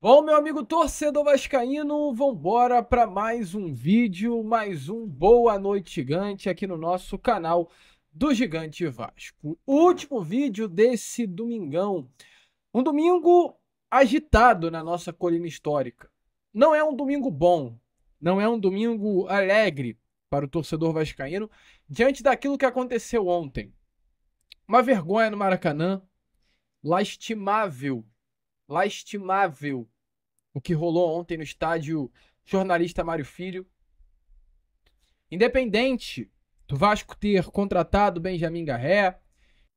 Bom, meu amigo torcedor vascaíno, vambora para mais um vídeo, mais um Boa Noite Gigante aqui no nosso canal do Gigante Vasco. O último vídeo desse domingão, um domingo agitado na nossa colina histórica. Não é um domingo bom, não é um domingo alegre para o torcedor vascaíno diante daquilo que aconteceu ontem. Uma vergonha no Maracanã, lastimável o que rolou ontem no estádio Jornalista Mário Filho. Independente do Vasco ter contratado Benjamin Garré,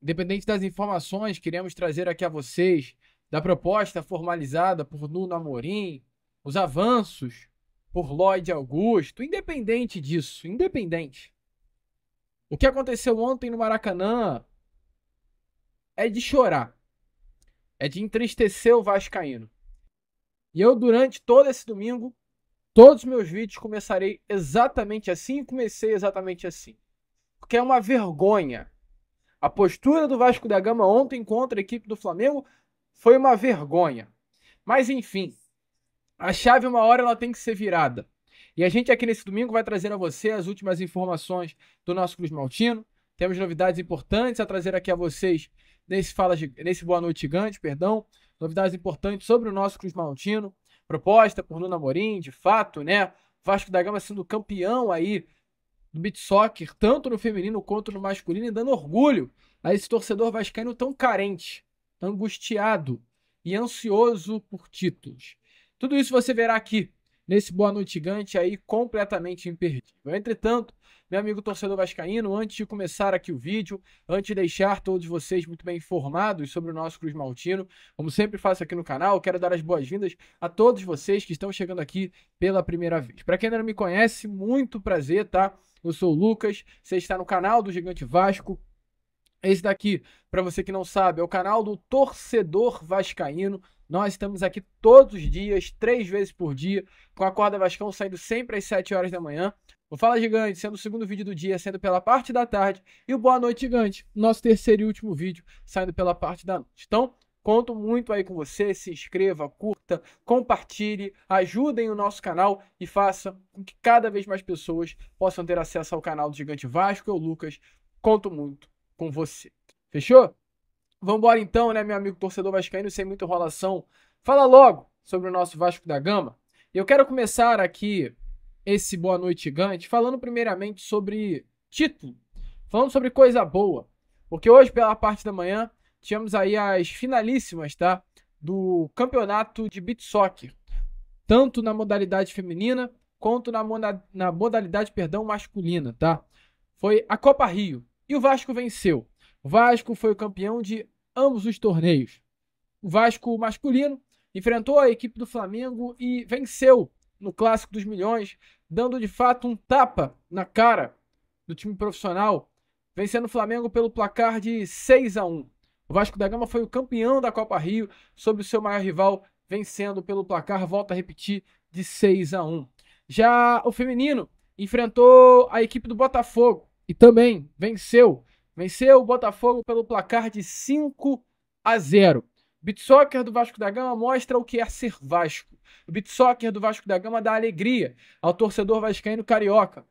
independente das informações que iremos trazer aqui a vocês, da proposta formalizada por Nuno Amorim, os avanços por Lloyd Augusto, independente disso, o que aconteceu ontem no Maracanã é de chorar, é de entristecer o vascaíno. E eu, durante todo esse domingo, todos os meus vídeos comecei exatamente assim. Porque é uma vergonha. A postura do Vasco da Gama ontem contra a equipe do Flamengo foi uma vergonha. Mas enfim, a chave uma hora ela tem que ser virada. E a gente aqui nesse domingo vai trazer a você as últimas informações do nosso Cruz Maltino. Temos novidades importantes a trazer aqui a vocês nesse Boa Noite Gigante, novidades importantes sobre o nosso Cruz Maltino, proposta por Nuno Amorim, de fato, né? Vasco da Gama sendo campeão aí do beach soccer, tanto no feminino quanto no masculino, e dando orgulho a esse torcedor vascaíno tão carente, angustiado e ansioso por títulos. Tudo isso você verá aqui nesse Boa Noite Gigante aí completamente imperdível. Entretanto, meu amigo torcedor vascaíno, antes de começar aqui o vídeo, antes de deixar todos vocês muito bem informados sobre o nosso Cruz Maltino, como sempre faço aqui no canal, quero dar as boas-vindas a todos vocês que estão chegando aqui pela primeira vez. Para quem ainda não me conhece, muito prazer, tá? Eu sou o Lucas, você está no canal do Gigante Vasco. Esse daqui, para você que não sabe, é o canal do torcedor vascaíno. Nós estamos aqui todos os dias, 3 vezes por dia, com a Acorda Vascão saindo sempre às 7 horas da manhã. O Fala Gigante sendo o segundo vídeo do dia, saindo pela parte da tarde. E o Boa Noite Gigante, nosso terceiro e último vídeo, saindo pela parte da noite. Então, conto muito aí com você. Se inscreva, curta, compartilhe, ajudem o nosso canal e faça com que cada vez mais pessoas possam ter acesso ao canal do Gigante Vasco. Eu, Lucas, conto muito com você. Fechou? Vambora então, né, meu amigo torcedor vascaíno, sem muita enrolação. Fala logo sobre o nosso Vasco da Gama. E eu quero começar aqui esse Boa Noite Gigante falando primeiramente sobre título, falando sobre coisa boa. Porque hoje, pela parte da manhã, tivemos aí as finalíssimas, tá, do campeonato de beach soccer. Tanto na modalidade feminina, quanto na modalidade, masculina, tá? Foi a Copa Rio. E o Vasco venceu. O Vasco foi o campeão de ambos os torneios. O Vasco masculino enfrentou a equipe do Flamengo e venceu no Clássico dos Milhões, dando de fato um tapa na cara do time profissional, vencendo o Flamengo pelo placar de 6-1. O Vasco da Gama foi o campeão da Copa Rio sobre o seu maior rival, vencendo pelo placar, volto a repetir, de 6-1. Já o feminino enfrentou a equipe do Botafogo e também venceu o Botafogo pelo placar de 5-0. O beach soccer do Vasco da Gama mostra o que é ser Vasco. O beach soccer do Vasco da Gama dá alegria ao torcedor vascaíno carioca,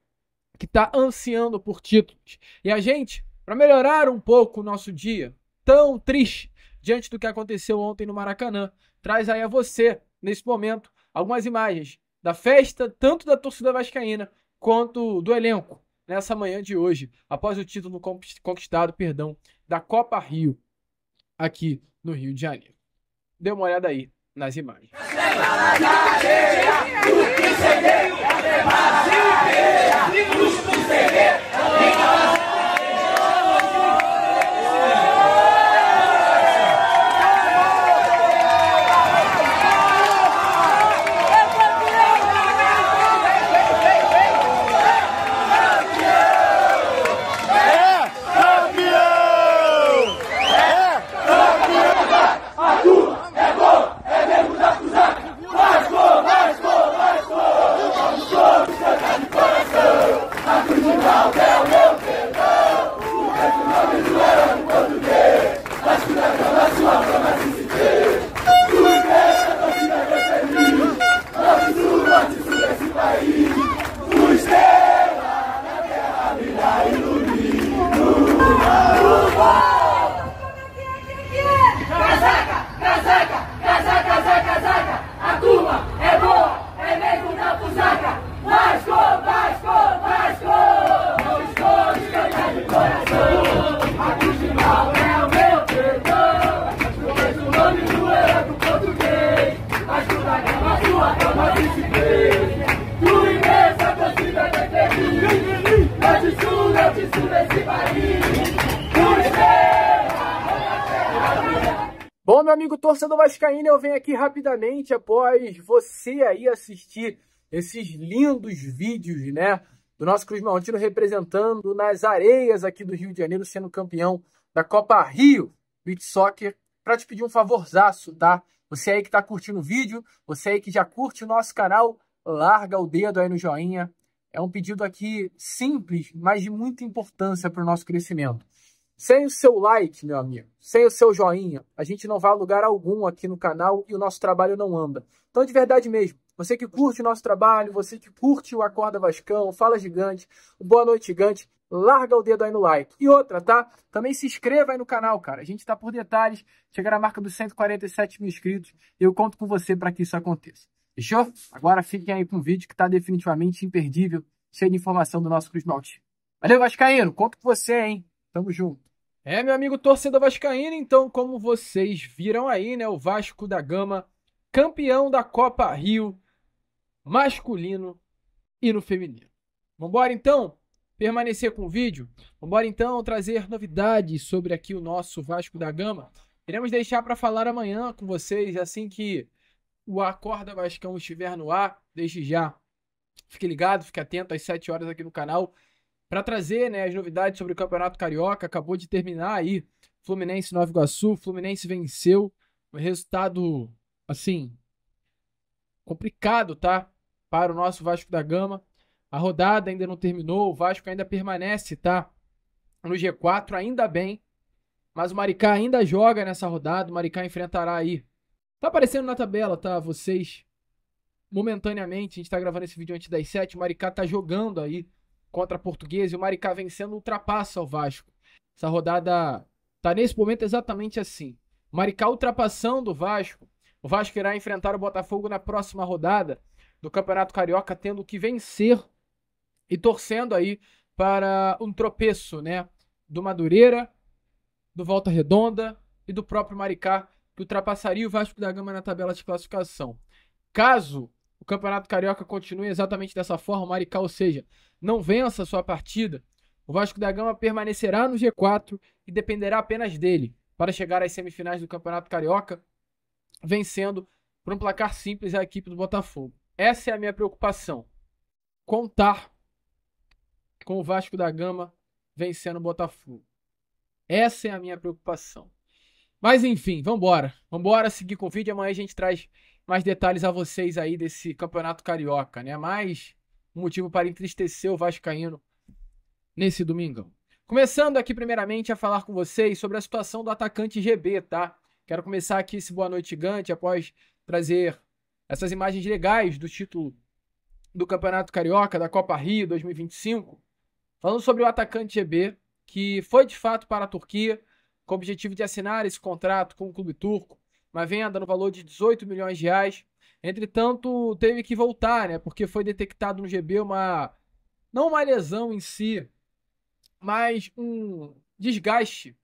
que está ansiando por títulos. E a gente, para melhorar um pouco o nosso dia tão triste diante do que aconteceu ontem no Maracanã, traz aí a você, nesse momento, algumas imagens da festa, tanto da torcida vascaína quanto do elenco, nessa manhã de hoje, após o título conquistado, da Copa Rio, aqui no Rio de Janeiro. Dê uma olhada aí nas imagens. Portugal é o meu Fala, meu amigo torcedor vascaíno, eu venho aqui rapidamente após você aí assistir esses lindos vídeos, né, do nosso Cruz Maltino representando nas areias aqui do Rio de Janeiro, sendo campeão da Copa Rio Beach Soccer, para te pedir um favorzaço, tá? Você aí que tá curtindo o vídeo, você aí que já curte o nosso canal, larga o dedo aí no joinha. É um pedido aqui simples, mas de muita importância para o nosso crescimento. Sem o seu like, meu amigo, sem o seu joinha, a gente não vai a lugar algum aqui no canal e o nosso trabalho não anda. Então, de verdade mesmo, você que curte o nosso trabalho, você que curte o Acorda Vascão, Fala Gigante, o Boa Noite Gigante, larga o dedo aí no like. E outra, tá? Também se inscreva aí no canal, cara. A gente tá por detalhes, chegar à marca dos 147 mil inscritos e eu conto com você para que isso aconteça. Fechou? Agora fiquem aí com um vídeo que tá definitivamente imperdível, cheio de informação do nosso Cruz Maltino. Valeu, Vascaíno! Conto com você, hein? Tamo junto. Meu amigo torcedor vascaíno, então, como vocês viram aí, né, o Vasco da Gama, campeão da Copa Rio, masculino e no feminino. Vambora, então, permanecer com o vídeo? Vambora, então, trazer novidades sobre aqui o nosso Vasco da Gama. Iremos deixar para falar amanhã com vocês, assim que o Acorda Vascão estiver no ar, desde já. Fique ligado, fique atento às 7 horas aqui no canal, para trazer, né, as novidades sobre o Campeonato Carioca. Acabou de terminar aí, Fluminense Nova Iguaçu, Fluminense venceu, um resultado, assim, complicado, tá, para o nosso Vasco da Gama. A rodada ainda não terminou, o Vasco ainda permanece, tá, no G4, ainda bem, mas o Maricá ainda joga nessa rodada, o Maricá enfrentará aí, tá aparecendo na tabela, tá, vocês, momentaneamente, a gente tá gravando esse vídeo antes das 7, o Maricá tá jogando aí contra a Portuguesa e o Maricá vencendo ultrapassa o Vasco. Essa rodada tá nesse momento exatamente assim. O Maricá ultrapassando o Vasco irá enfrentar o Botafogo na próxima rodada do Campeonato Carioca, tendo que vencer e torcendo aí para um tropeço, né, do Madureira, do Volta Redonda e do próprio Maricá, que ultrapassaria o Vasco da Gama na tabela de classificação. Caso o Campeonato Carioca continue exatamente dessa forma, o Maricá, ou seja, não vença a sua partida, o Vasco da Gama permanecerá no G4 e dependerá apenas dele para chegar às semifinais do Campeonato Carioca, vencendo por um placar simples a equipe do Botafogo. Essa é a minha preocupação. Contar com o Vasco da Gama vencendo o Botafogo. Essa é a minha preocupação. Mas enfim, vambora. Vambora seguir com o vídeo. Amanhã a gente traz mais detalhes a vocês aí desse Campeonato Carioca, né? Mais um motivo para entristecer o vascaíno nesse domingão. Começando aqui primeiramente a falar com vocês sobre a situação do atacante GB, tá? Quero começar aqui esse Boa Noite Gigante após trazer essas imagens legais do título do Campeonato Carioca, da Copa Rio 2025. Falando sobre o atacante GB, que foi de fato para a Turquia, com o objetivo de assinar esse contrato com o clube turco, uma venda no valor de 18 milhões de reais. Entretanto, teve que voltar, né? Porque foi detectado no GB não uma lesão em si, mas um desgaste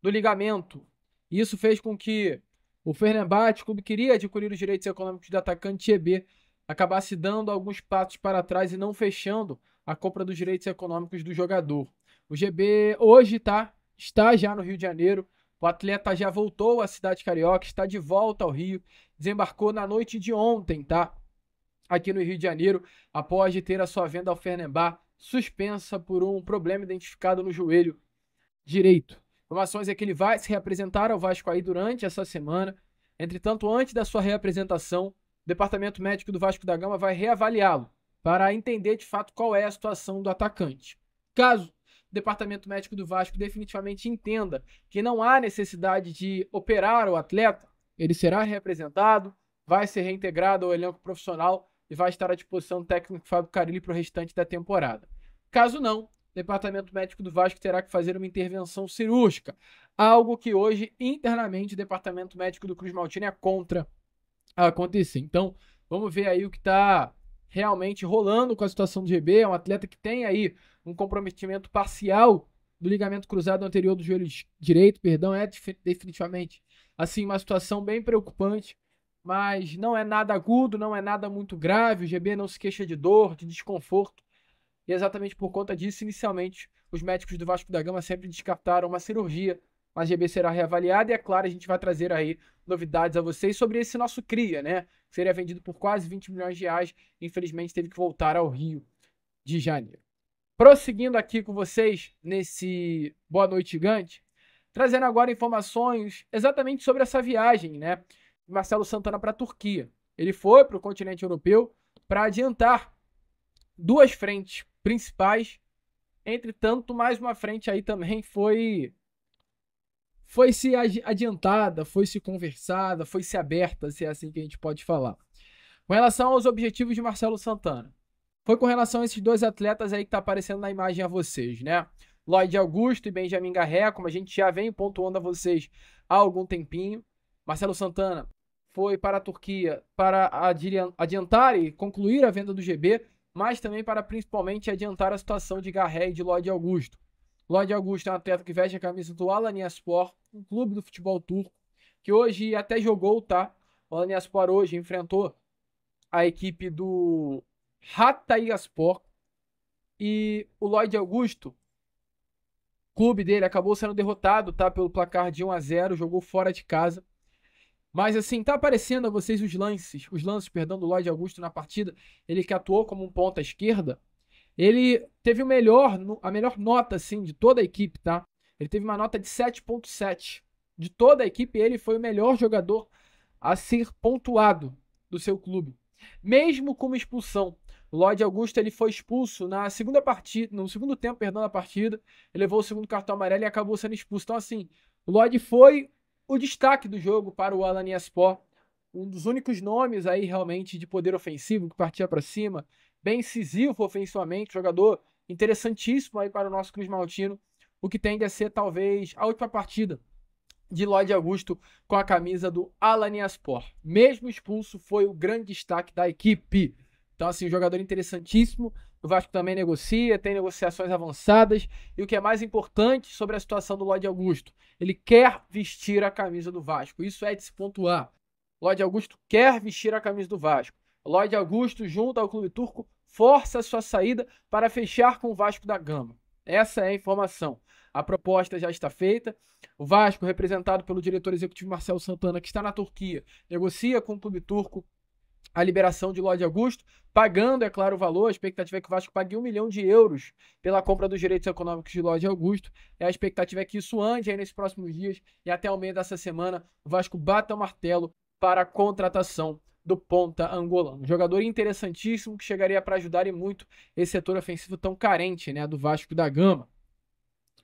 do ligamento. E isso fez com que o Fenerbahçe, o clube que queria adquirir os direitos econômicos do atacante GB, acabasse dando alguns passos para trás e não fechando a compra dos direitos econômicos do jogador. O GB hoje está já no Rio de Janeiro. O atleta já voltou à cidade carioca, está de volta ao Rio, desembarcou na noite de ontem, tá? Aqui no Rio de Janeiro, após de ter a sua venda ao Fenerbahçe suspensa por um problema identificado no joelho direito. Informações é que ele vai se reapresentar ao Vasco aí durante essa semana. Entretanto, antes da sua reapresentação, o Departamento Médico do Vasco da Gama vai reavaliá-lo para entender de fato qual é a situação do atacante. Caso o Departamento Médico do Vasco definitivamente entenda que não há necessidade de operar o atleta, ele será reapresentado, vai ser reintegrado ao elenco profissional e vai estar à disposição do técnico Fábio Carille para o restante da temporada. Caso não, o Departamento Médico do Vasco terá que fazer uma intervenção cirúrgica, algo que hoje, internamente, o Departamento Médico do Cruz Maltino é contra acontecer. Então, vamos ver aí o que está realmente rolando com a situação do GB. É um atleta que tem aí um comprometimento parcial do ligamento cruzado anterior do joelho direito, é definitivamente assim uma situação bem preocupante, mas não é nada agudo, não é nada muito grave. O GB não se queixa de dor, de desconforto, e exatamente por conta disso, inicialmente, os médicos do Vasco da Gama sempre descartaram uma cirurgia a GB será reavaliada e, é claro, a gente vai trazer aí novidades a vocês sobre esse nosso cria, né? Que seria vendido por quase 20 milhões de reais. Infelizmente, teve que voltar ao Rio de Janeiro. Prosseguindo aqui com vocês nesse Boa Noite Gigante, trazendo agora informações exatamente sobre essa viagem, né? De Marcelo Santana para a Turquia. Ele foi para o continente europeu para adiantar duas frentes principais. Entretanto, mais uma frente aí também foi se adiantada, foi se conversada, foi se aberta, se é assim que a gente pode falar. Com relação aos objetivos de Marcelo Santana, foi com relação a esses dois atletas aí que tá aparecendo na imagem a vocês, né? Lloyd Augusto e Benjamin Garré, como a gente já vem pontuando a vocês há algum tempinho. Marcelo Santana foi para a Turquia para adiantar e concluir a venda do GB, mas também para principalmente adiantar a situação de Garré e de Lloyd Augusto. Lloyd Augusto é um atleta que veste a camisa do Alanyaspor, um clube do futebol turco, que hoje até jogou, tá? O Alanyaspor hoje enfrentou a equipe do Hatayspor e o Lloyd Augusto, o clube dele, acabou sendo derrotado, tá? Pelo placar de 1-0, jogou fora de casa. Mas assim, tá aparecendo a vocês os lances, perdão, do Lloyd Augusto na partida. Ele que atuou como um ponta esquerda. Ele teve a melhor nota, assim, de toda a equipe, tá? Ele teve uma nota de 7.7. De toda a equipe, ele foi o melhor jogador a ser pontuado do seu clube. Mesmo com uma expulsão. O Lloyd Augusto ele foi expulso no segundo tempo, da partida. Ele levou o segundo cartão amarelo e acabou sendo expulso. Então, assim, o Lloyd foi o destaque do jogo para o Alanyaspor. Um dos únicos nomes aí realmente de poder ofensivo, que partia para cima, bem incisivo ofensivamente, jogador interessantíssimo aí para o nosso Cruz Maltino, o que tende a ser talvez a última partida de Lloyd Augusto com a camisa do Alanyaspor. Mesmo expulso, foi o grande destaque da equipe. Então, assim, um jogador interessantíssimo. O Vasco também negocia, tem negociações avançadas. E o que é mais importante sobre a situação do Lloyd Augusto, ele quer vestir a camisa do Vasco. Isso é de se pontuar. Lloyd Augusto quer vestir a camisa do Vasco. Lloyd Augusto, junto ao clube turco, força a sua saída para fechar com o Vasco da Gama. Essa é a informação. A proposta já está feita. O Vasco, representado pelo diretor executivo Marcelo Santana, que está na Turquia, negocia com o clube turco a liberação de Lloyd Augusto, pagando, é claro, o valor. A expectativa é que o Vasco pague 1 milhão de euros pela compra dos direitos econômicos de Lloyd Augusto. A expectativa é que isso ande aí nesses próximos dias e até o meio dessa semana o Vasco bata o martelo para a contratação do ponta angolano. Um jogador interessantíssimo que chegaria para ajudar e muito esse setor ofensivo tão carente, né, do Vasco da Gama.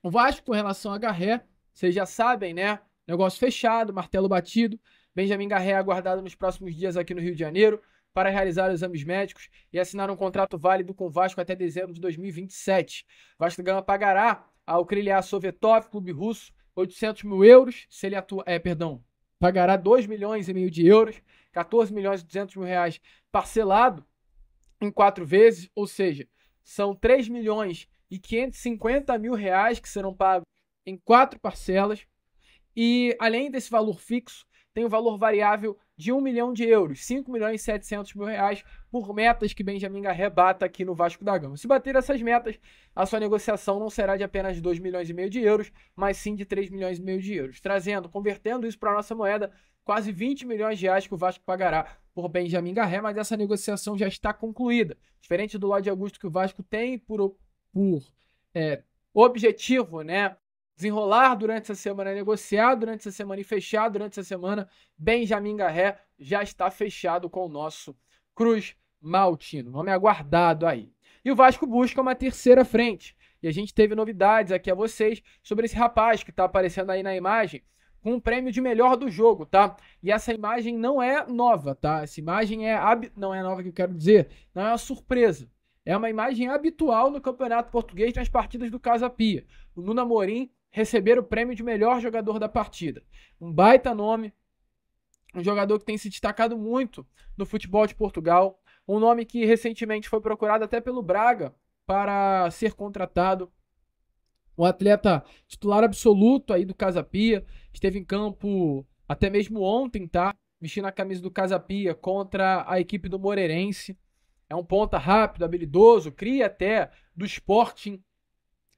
O Vasco, com relação a Garré, vocês já sabem, né? Negócio fechado, martelo batido. Benjamin Garré aguardado nos próximos dias aqui no Rio de Janeiro para realizar exames médicos e assinar um contrato válido com o Vasco até dezembro de 2027. Vasco da Gama pagará ao Krylia Sovetov, clube russo, 800 mil euros, se ele pagará 2 milhões e meio de euros, 14 milhões e 200 mil reais parcelado em 4 vezes, ou seja, são 3 milhões e 550 mil reais que serão pagos em 4 parcelas. E além desse valor fixo, tem o valor variável de 1 milhão de euros, 5 milhões e 700 mil reais por metas que Benjamin Garré bata aqui no Vasco da Gama. Se bater essas metas, a sua negociação não será de apenas 2 milhões e meio de euros, mas sim de 3 milhões e meio de euros, convertendo isso para a nossa moeda, quase 20 milhões de reais que o Vasco pagará por Benjamin Garré, mas essa negociação já está concluída. Diferente do Lloyd Augusto, que o Vasco tem por objetivo, né, desenrolar durante essa semana, negociar durante essa semana e fechar durante essa semana, Benjamin Garré já está fechado com o nosso Cruz Maltino. Nome aguardado aí. E o Vasco busca uma terceira frente. E a gente teve novidades aqui a vocês sobre esse rapaz que está aparecendo aí na imagem, com um prêmio de melhor do jogo, tá? E essa imagem não é nova, tá? Essa imagem não é nova, que eu quero dizer, não é uma surpresa. É uma imagem habitual no Campeonato Português nas partidas do Casa Pia. O Nuno Amorim receber o prêmio de melhor jogador da partida. Um baita nome, um jogador que tem se destacado muito no futebol de Portugal, um nome que recentemente foi procurado até pelo Braga para ser contratado. Um atleta titular absoluto aí do Casa Pia, esteve em campo até mesmo ontem, tá? Vestindo a camisa do Casa Pia contra a equipe do Moreirense. É um ponta rápido, habilidoso, cria até do Sporting.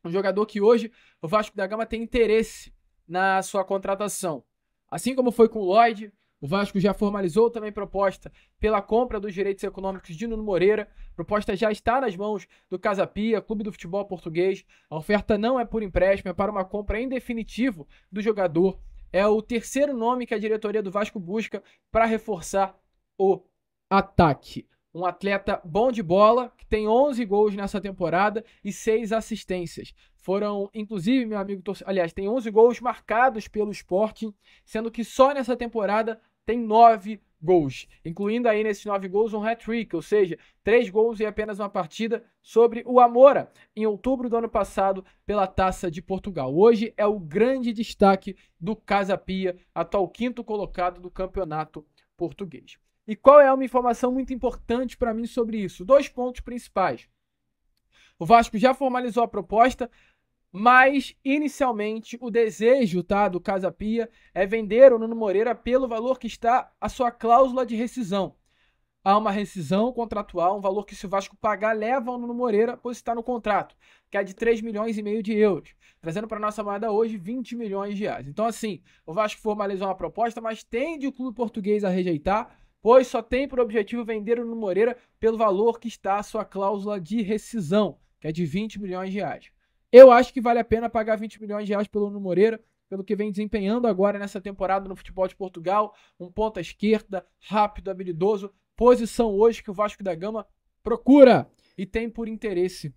Um jogador que hoje o Vasco da Gama tem interesse na sua contratação. Assim como foi com o Lloyd, o Vasco já formalizou também proposta pela compra dos direitos econômicos de Nuno Moreira. A proposta já está nas mãos do Casa Pia, Clube do Futebol Português. A oferta não é por empréstimo, é para uma compra em definitivo do jogador. É o terceiro nome que a diretoria do Vasco busca para reforçar o ataque. Um atleta bom de bola, que tem 11 gols nessa temporada e 6 assistências. Foram, inclusive, meu amigo, aliás, tem 11 gols marcados pelo Sporting, sendo que só nessa temporada tem 9 gols, incluindo aí nesses 9 gols um hat-trick, ou seja, 3 gols em apenas uma partida sobre o Amora, em outubro do ano passado, pela Taça de Portugal. Hoje é o grande destaque do Casa Pia, atual quinto colocado do campeonato português. E qual é uma informação muito importante para mim sobre isso? 2 pontos principais. O Vasco já formalizou a proposta, mas inicialmente o desejo, do Casa Pia é vender o Nuno Moreira pelo valor que está a sua cláusula de rescisão. Há uma rescisão contratual, um valor que se o Vasco pagar leva o Nuno Moreira, pois está no contrato, que é de 3,5 milhões de euros, trazendo para a nossa moeda hoje 20 milhões de reais. Então assim, o Vasco formalizou uma proposta, mas tende o clube português a rejeitar, pois só tem por objetivo vender o Nuno Moreira pelo valor que está a sua cláusula de rescisão, que é de 20 milhões de reais. Eu acho que vale a pena pagar 20 milhões de reais pelo Nuno Moreira, pelo que vem desempenhando agora nessa temporada no futebol de Portugal, um ponta esquerda, rápido, habilidoso, posição hoje que o Vasco da Gama procura e tem por interesse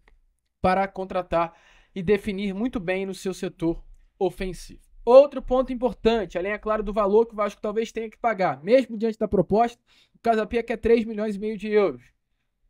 para contratar e definir muito bem no seu setor ofensivo. Outro ponto importante, além, é claro, do valor que o Vasco talvez tenha que pagar, mesmo diante da proposta, o Casa Pia quer 3,5 milhões de euros.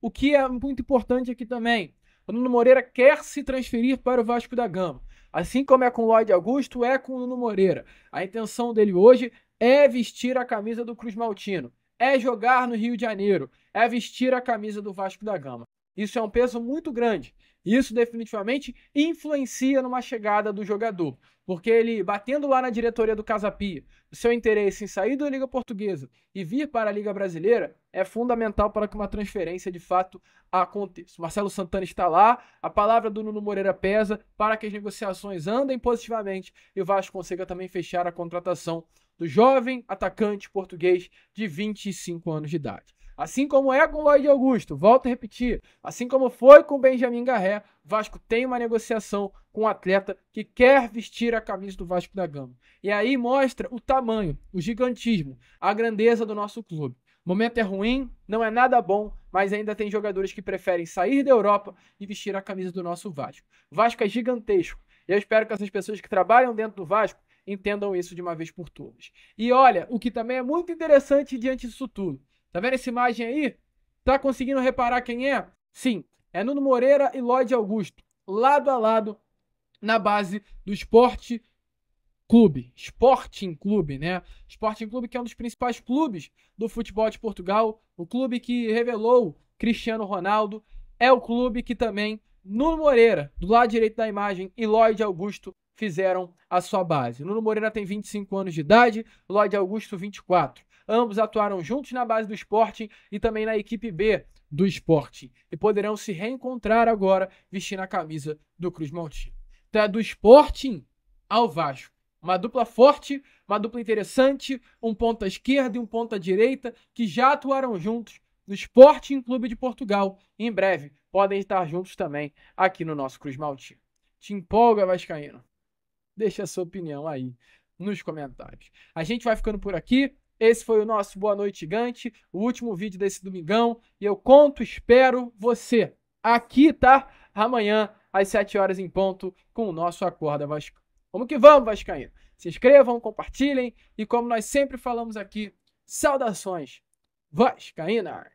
O que é muito importante aqui também, o Nuno Moreira quer se transferir para o Vasco da Gama. Assim como é com o Lloyd Augusto, é com o Nuno Moreira. A intenção dele hoje é vestir a camisa do Cruz Maltino, é jogar no Rio de Janeiro, é vestir a camisa do Vasco da Gama. Isso é um peso muito grande. Isso definitivamente influencia numa chegada do jogador, porque ele, batendo lá na diretoria do Casa Pia, o seu interesse em sair da Liga Portuguesa e vir para a Liga Brasileira é fundamental para que uma transferência de fato aconteça. O Marcelo Santana está lá, a palavra do Nuno Moreira pesa para que as negociações andem positivamente e o Vasco consiga também fechar a contratação do jovem atacante português de 25 anos de idade. Assim como é com o Lloyd Augusto, volto a repetir, assim como foi com o Benjamin Garré, o Vasco tem uma negociação com um atleta que quer vestir a camisa do Vasco da Gama. E aí mostra o tamanho, o gigantismo, a grandeza do nosso clube. O momento é ruim, não é nada bom, mas ainda tem jogadores que preferem sair da Europa e vestir a camisa do nosso Vasco. O Vasco é gigantesco. E eu espero que essas pessoas que trabalham dentro do Vasco entendam isso de uma vez por todas. E olha, o que também é muito interessante diante disso tudo. Tá vendo essa imagem aí? Tá conseguindo reparar quem é? Sim, é Nuno Moreira e Lloyd Augusto, lado a lado, na base do Sporting Clube, né? Sporting Clube, que é um dos principais clubes do futebol de Portugal, o clube que revelou Cristiano Ronaldo, é o clube que também Nuno Moreira, do lado direito da imagem, e Lloyd Augusto fizeram a sua base. Nuno Moreira tem 25 anos de idade, Lloyd Augusto 24. Ambos atuaram juntos na base do Sporting e também na equipe B do Sporting. E poderão se reencontrar agora vestindo a camisa do Cruz Maltino. Então é do Sporting ao Vasco. Uma dupla forte, uma dupla interessante, um ponta esquerda e um ponta direita que já atuaram juntos no Sporting Clube de Portugal. E em breve podem estar juntos também aqui no nosso Cruz Maltino. Te empolga, vascaíno? Deixa a sua opinião aí nos comentários. A gente vai ficando por aqui. Esse foi o nosso Boa Noite Gigante, o último vídeo desse domingão. E eu espero você aqui, tá? Amanhã, às 7 horas em ponto, com o nosso Acorda Vasco. Vamos que vamos, vascaíno. Se inscrevam, compartilhem. E como nós sempre falamos aqui, saudações vascaínas.